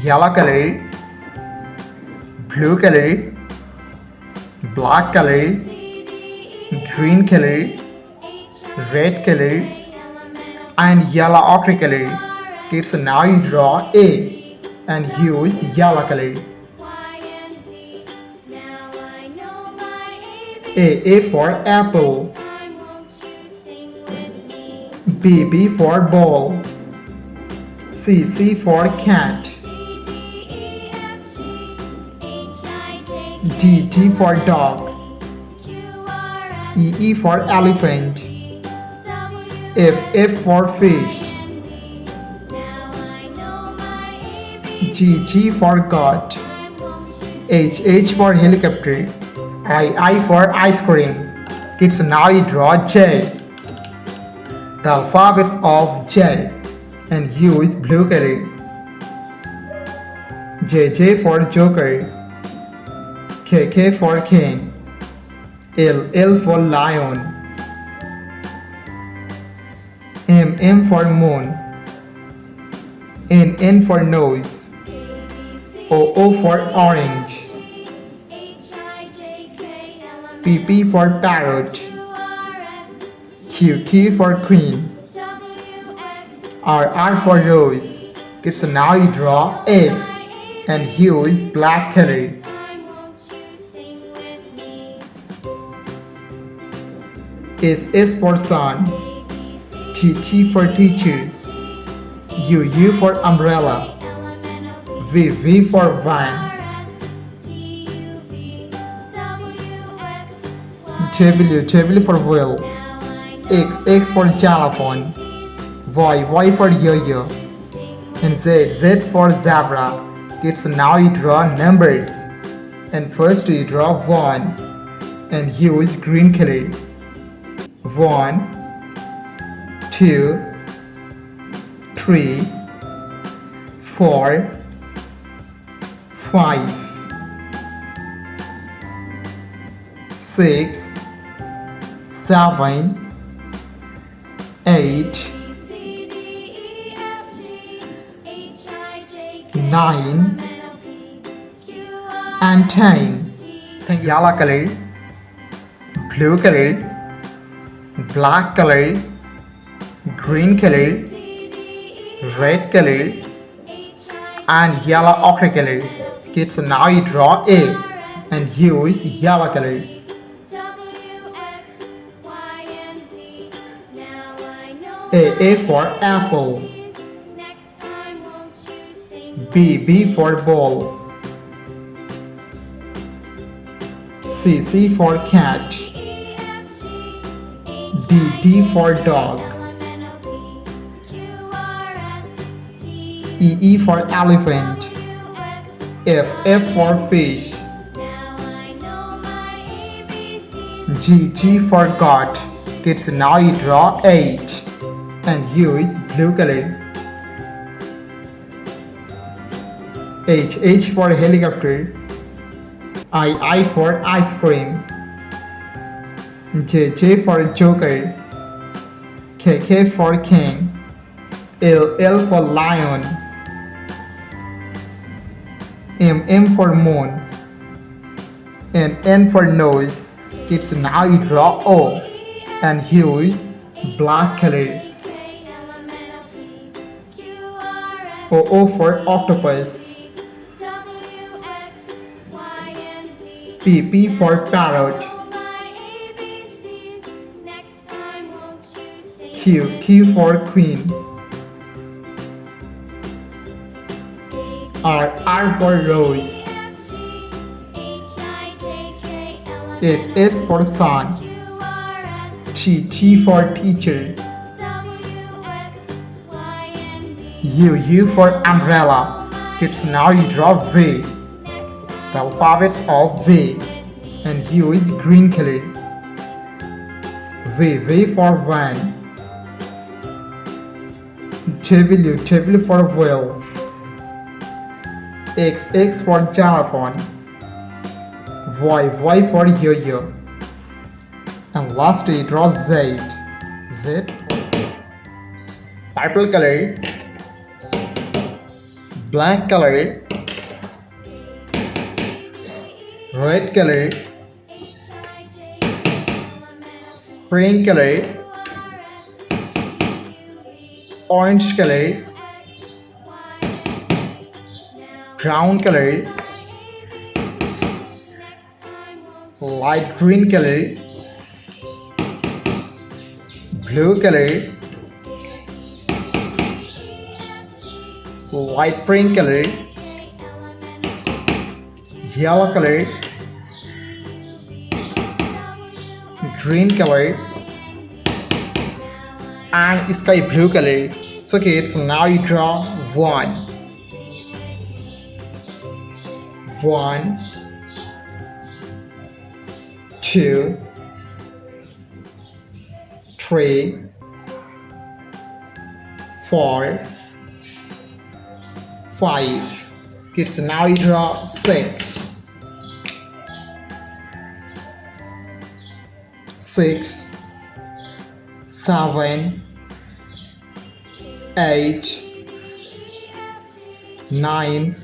yellow color, blue color, black color, green color, red color, and yellow ochre color. Kids, now you draw A and use yellow color. A for apple, B for ball, C for cat, D for dog, E for elephant, F for fish, G for goat, H for helicopter, I for ice cream. Kids, now you draw J. The alphabets of J and use blue color. J for joker, K for king, L for lion, M for moon, N for nose, O for orange, P for parrot, Q for queen, R for rose. Kids, now you draw S and use black color. S for sun, T for teacher, U for umbrella, V for van, W for wheel, X for xylophone, Y for yo-yo, and Z for zebra. Kids, now you draw numbers. And first you draw 1 and use green color. 1, 2, 3, 4, 5, 6, 7, 8, 9, and 10. Yellow color, blue color, black color, green color, red color, and yellow ochre color. Kids, now you draw A and use yellow color. A for apple, B for ball, C for cat, D for dog, E for elephant, F for fish, G for goat. Kids, now you draw H and use blue color. H for helicopter, I for ice cream, J for joker, K for king, L for lion, M for moon, and N for nose. Kids, now you draw O and use black color. O for octopus, P for parrot, Q for queen, R for rose, S for sun, T for teacher, U for umbrella. Kids, now you draw V, the alphabets of V, and use green color. V for van, W for wheel, X for xylophone, Y for yo-yo, and lastly draw Z for purple color, black color, red color, pink color, orange color, brown color, light green color, blue color, light pink color, yellow color, green color, and sky blue color. So kids, now you draw one, 2, 3, 4, 5. Kids, now you draw 6, 7, 8, 9,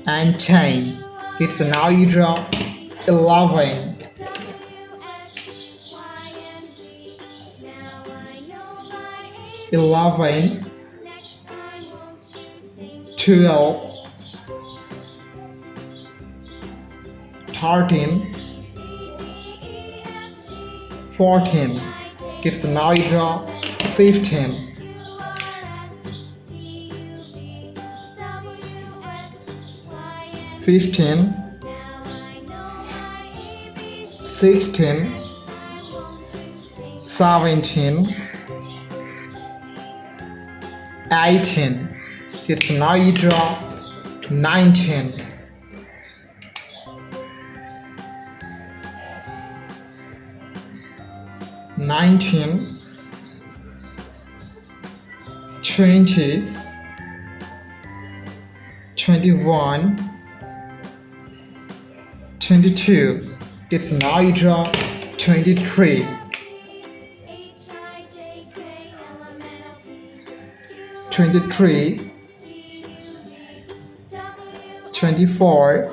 and 10. Kids, now you draw 11, 12, 13, 14. Kids, now you draw 15, 16, 17, 18. Kids, now you draw 19, 20, 21, 22. Kids, now you draw 23, 24,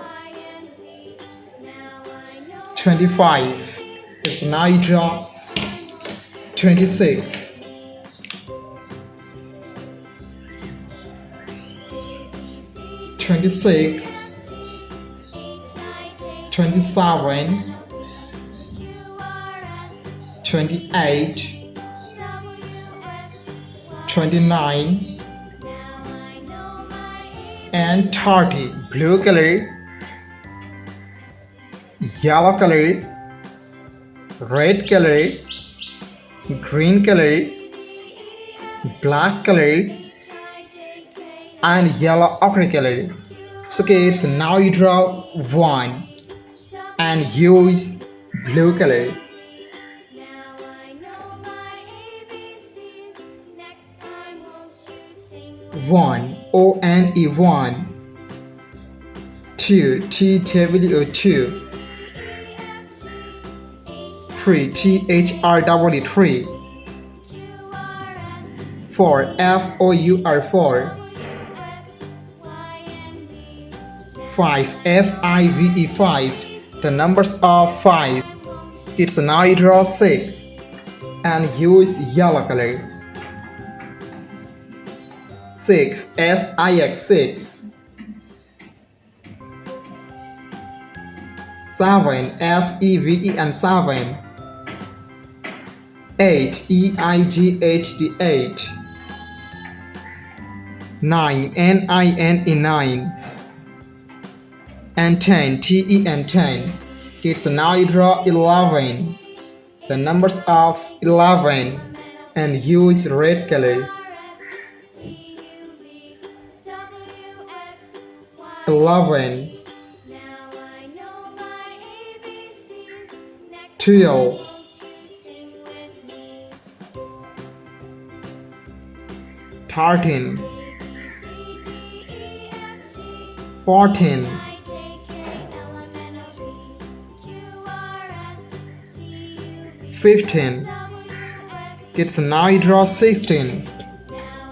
25. Kids, now you draw 26, 27, 28, 29, and 30. Blue color, yellow color, red color, green color, black color, and yellow ochre color. So kids, now you draw one and use blue color. One, O-N-E, 1. 2, T-W-O, 2. 3, T-H-R-W, 3. 4, F-O-U-R, 4. 5, F-I-V-E, 5. The numbers are 5. It's now you draw 6 and use yellow color. 6, S-I-X, 6. 7, S-E-V-E, and 7. 8, E-I-G-H-T, 8. 9, N-I-N-E, 9. And 10, T-E-N, 10. Kids, now you draw 11. The numbers of 11 and use red color. 11, 12, 13, 14, 15. Kids, now you draw 16.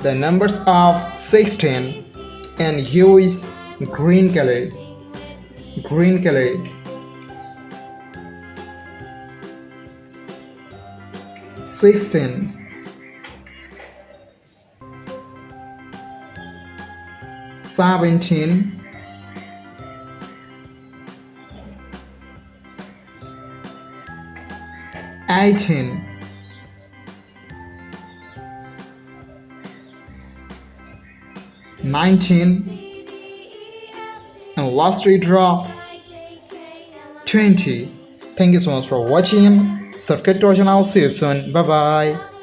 The numbers of 16 and U is green color. Green color. 16. 17. 18. 19. And last redraw 20. Thank you so much for watching. Subscribe to our channel. See you soon. Bye bye.